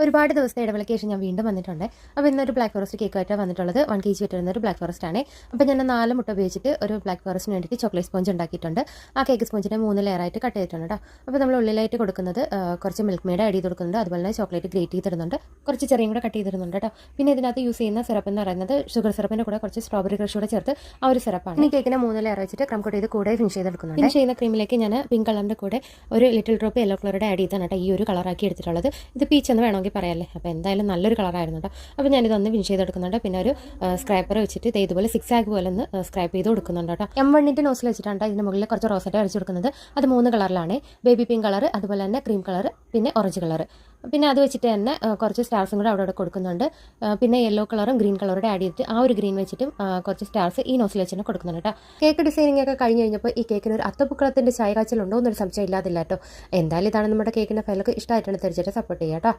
ഒരുപാട് ദിവസത്തെ ഇടവേളയ്ക്ക് ശേഷം ഞാൻ വീണ്ടും വന്നിട്ടുണ്ട്. അപ്പോൾ ഇന്നൊരു ബ്ലാക്ക് ഫോറസ്റ്റ് കേക്കായിട്ടാണ് വന്നിട്ടുള്ളത്. 1 kg വെയിറ്റ് വരുന്ന ഒരു ബ്ലാക്ക് ഫോറസ്റ്റ് ആണ്. അപ്പോൾ ഞാൻ 4 മുട്ട ഉപയോഗിച്ചിട്ട് ഒരു ബ്ലാക്ക് ഫോറസ്റ്റിന് വേണ്ടിയിട്ട് ചോക്ലേറ്റ് സ്പോഞ്ച് ഉണ്ടാക്കിയിട്ടുണ്ട്. ആ കേക്ക് സ്പോഞ്ചിനെ 3 ലെയറായിട്ട് കട്ട് ചെയ്തിട്ടുണ്ട് കേട്ടോ. അപ്പോൾ നമ്മൾ ഉള്ളിലായിട്ട് കൊടുക്കുന്നത് കുറച്ച് മിൽക്ക് മെയ്ഡ് ആഡ് ചെയ്ത് കൊടുക്കുന്നുണ്ട്. അതുപോലെ തന്നെ ചോക്ലേറ്റ് ഗ്രേറ്റ് ചെയ്തിരുന്നുണ്ട്. കുറച്ച് ചെറിയും കൂടെ കട്ട് ചെയ്തിരുന്നുണ്ട് കേട്ടോ. പിന്നെ ഇതിനകത്ത് യൂസ് ചെയ്യുന്ന സിറപ്പ് എന്ന് പറയുന്നത് ഷുഗർ സിറപ്പിൻ്റെ കൂടെ കുറച്ച് സ്ട്രോബെറി ക്രഷ് കൂടെ ചേർത്ത് ആ ഒരു സിറപ്പാണ്. ഈ കേക്കിനെ 3 ലെയർ വെച്ചിട്ട് ക്രം കോട്ട് ചെയ്ത് കൂടെ ഫിനിഷ് ചെയ്തെടുക്കുന്നുണ്ട്. ഫിനിഷ് ചെയ്യുന്ന ക്രീമിലേക്ക് ഞാൻ പിങ്ക് കളറിൻ്റെ കൂടെ ഒരു ലിറ്റിൽ ഡ്രോപ്പ് യെല്ലോ കളറുടെ ആഡ് ചെയ്താണ് കേട്ടോ ഈ ഒരു കളറാക്കി എടുത്തിട്ടുള്ളത്. ഇത് പീച്ച് എന്ന് വേണമെങ്കിൽ പറയാമല്ലേ. അപ്പോൾ എന്തായാലും നല്ലൊരു കളറായിരുന്നു കേട്ടോ. അപ്പോൾ ഞാനിതൊന്ന് ഫിനിഷ് ചെയ്തെടുക്കുന്നുണ്ട്. പിന്നെ ഒരു സ്ക്രാപ്പർ വെച്ചിട്ട് ഇതുപോലെ 6 ആഗ് പോലെ ഒന്ന് സ്ക്രാപ്പ് ചെയ്ത് കൊടുക്കുന്നുണ്ട് കേട്ടോ. M1 നോസിൽ വെച്ചിട്ടാണ് ഇതിൻ്റെ മുകളിൽ കുറച്ച് റോസറ്റ് അടിച്ചു കൊടുക്കുന്നത്. അത് 3 കളറിലാണ്. ബേബി പിങ്ക് കളർ, അതുപോലെ തന്നെ ക്രീം കളർ, പിന്നെ ഓറഞ്ച് കളർ. പിന്നെ അത് വെച്ചിട്ട് തന്നെ കുറച്ച് സ്റ്റാർസും കൂടെ അവിടെ കൊടുക്കുന്നുണ്ട്. പിന്നെ യെല്ലോ കളറും ഗ്രീൻ കളറുടെ ആഡ് ചെയ്തിട്ട് ആ ഒരു ഗ്രീൻ വെച്ചിട്ടും കുറച്ച് സ്റ്റാർസ് ഈ നോസിൽ വെച്ച് തന്നെ കൊടുക്കുന്നുണ്ട് കേട്ടോ. കേക്ക് ഡിസൈനിങ് ഒക്കെ കഴിഞ്ഞ് കഴിഞ്ഞപ്പോൾ ഈ കേക്കിന് ഒരു അത്തപ്പൂക്കളത്തിൻ്റെ ചായ കാച്ചലുണ്ടോ എന്നൊരു സംശയം ഇല്ലാതില്ല കേട്ടോ. എന്തായാലും ഇതാണ് നമ്മുടെ കേക്കിൻ്റെ ഫയലൊക്കെ ഇഷ്ടമായിട്ടാണ് തീർച്ചയായിട്ടും സപ്പോർട്ട് ചെയ്യുക കേട്ടോ.